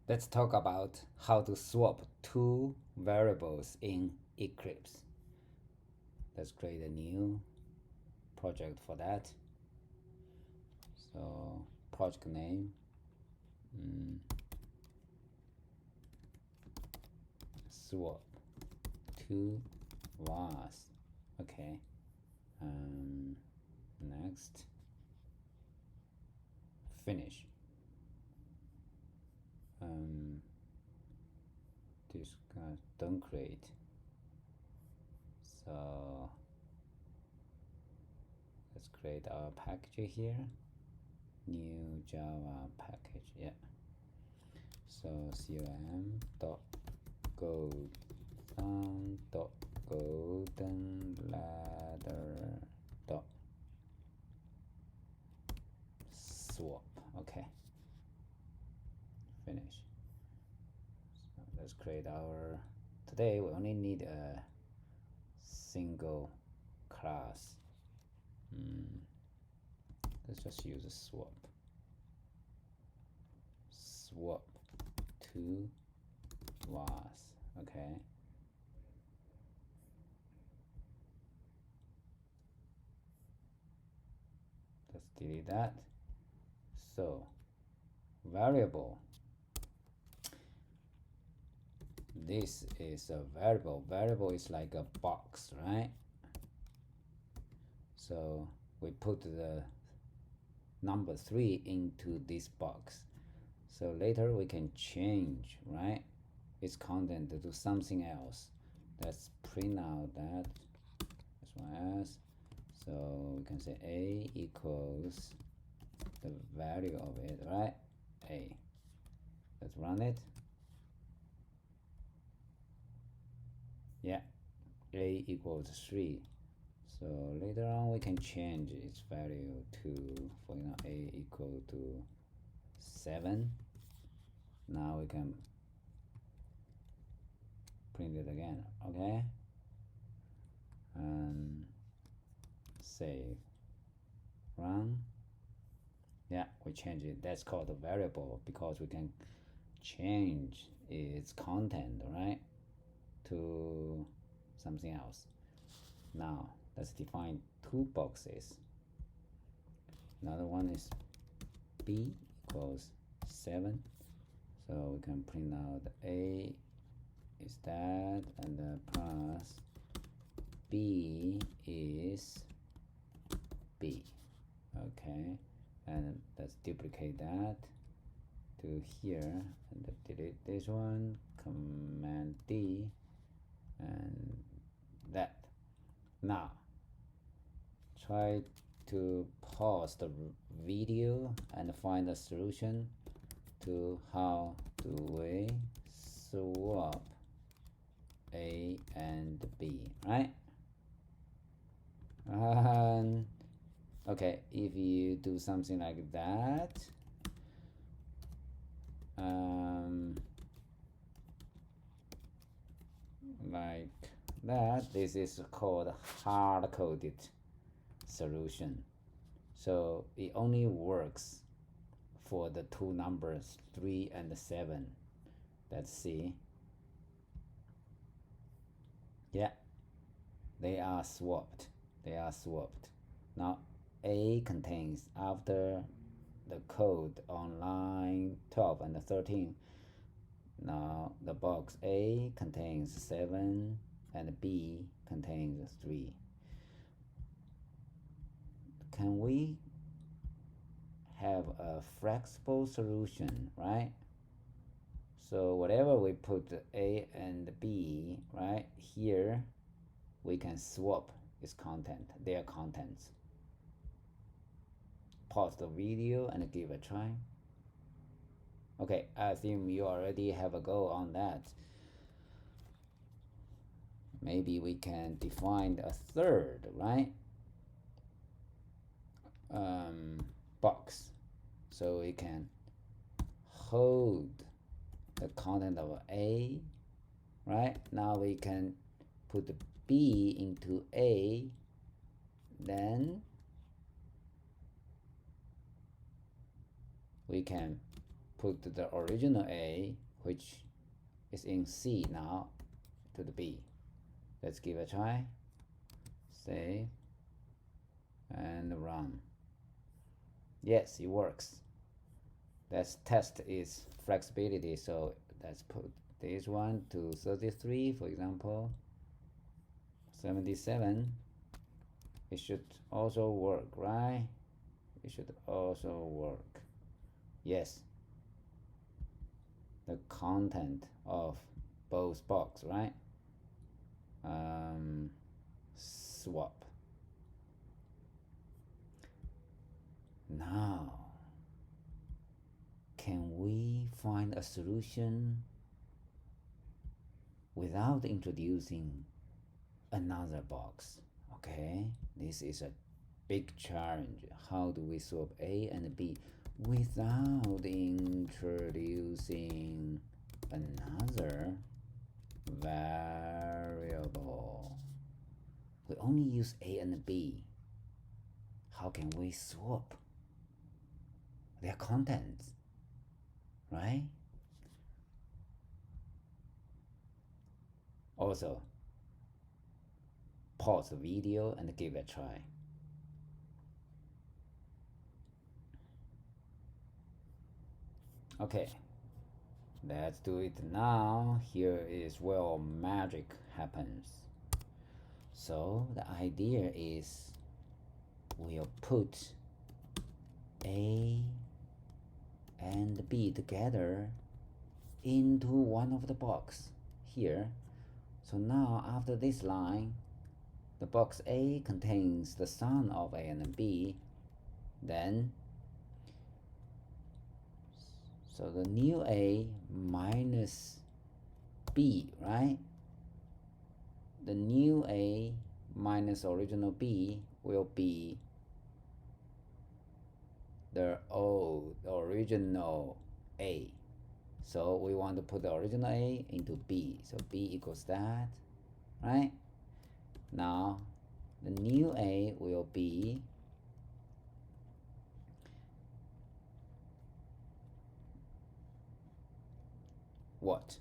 Let's talk about how to swap two variables in Eclipse. Let's create a new project for that. So project name, swap two vars. Okay. Next, finish. This guy don't create. So let's create our package here. New Java package. Yeah. So com dot golden ladder dot swap. Okay. Finish. So let's create our. Today we only need a single class. Let's just use a swap. Swap two vars. Okay. Let's delete that. So variable. This is a variable. Variable is like a box, right? So we put the number 3 into this box. So later we can change, right, its content to something else. Let's print out that as well as. So we can say a equals the value of it, right? A. Let's run it. Yeah, a equals 3. So later on we can change its value to, for example, a equal to 7. Now we can print it again. Okay, and save, run. Yeah, we change it. That's called a variable because we can change its content, right, to something else. Now let's define two boxes. Another one is b equals 7. So we can print out a is that, and the plus b is b. Okay, and let's duplicate that to here and delete this one, command D, and that. Now try to pause the video and find a solution to how do we swap A and B, right? And okay, if you do something like that, like that, this is called hard-coded solution. So it only works for the two numbers 3 and 7. Let's see. Yeah, they are swapped. They are swapped. Now A contains, after the code on line 12 and 13, now the box A contains 7 and B contains 3. Can we have a flexible solution, right? So whatever we put A and B, right, here we can swap its content, their contents. Pause the video and give a try. Okay, I assume you already have a go on that. Maybe we can define a third, right, box, so we can hold the content of A, right? Now we can put B into A, then we can put the original A, which is in C now, to the B. Let's give a try. Save and run. Yes, it works. Let's test its flexibility. So let's put this one to 33, for example. 77. It should also work, right? It should also work. Yes. The content of both box, right? Swap. Now, can we find a solution without introducing another box? Okay, this is a big challenge. How do we swap A and B without introducing another variable? We only use A and B. How can we swap their contents, right? Also, pause the video and give it a try. Okay, let's do it now. Here is where magic happens. So the idea is we'll put A and B together into one of the box here. So now after this line, the box A contains the sum of A and B. Then so the new A minus B, right? The new A minus original B will be the original A. So we want to put the original A into B. So B equals that, right? Now the new A will be what?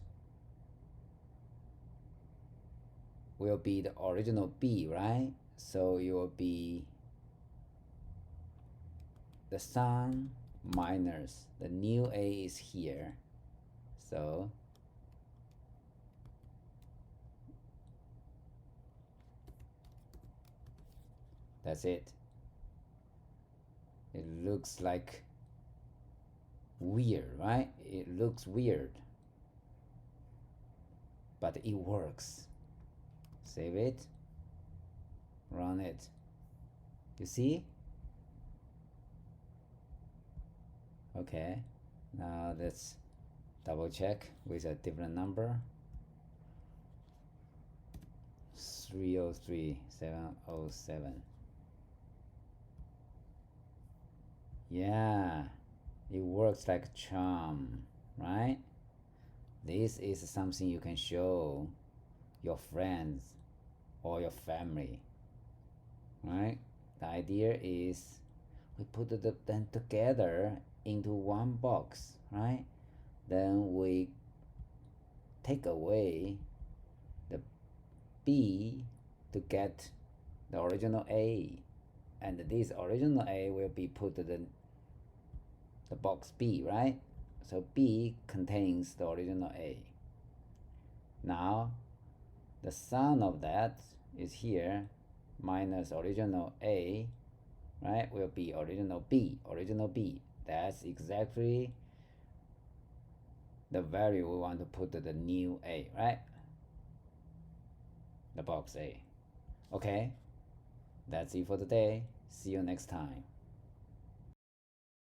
Will be the original B, right? So it will be the sum minus the new A is here. So that's it. It looks like weird, right? It looks weird, but it works. Save it, run it. You see? Okay, now let's double check with a different number. 303707. Yeah, it works like a charm, right? This is something you can show your friends or your family, right? The idea is we put them together into one box, right? Then we take away the B to get the original A, and this original A will be put to the box B, right? So B contains the original A. Now the sum of that is here minus original A, right? Will be original B, original B. That's exactly the value we want to put to the new A, right? The box A. Okay, that's it for today. See you next time.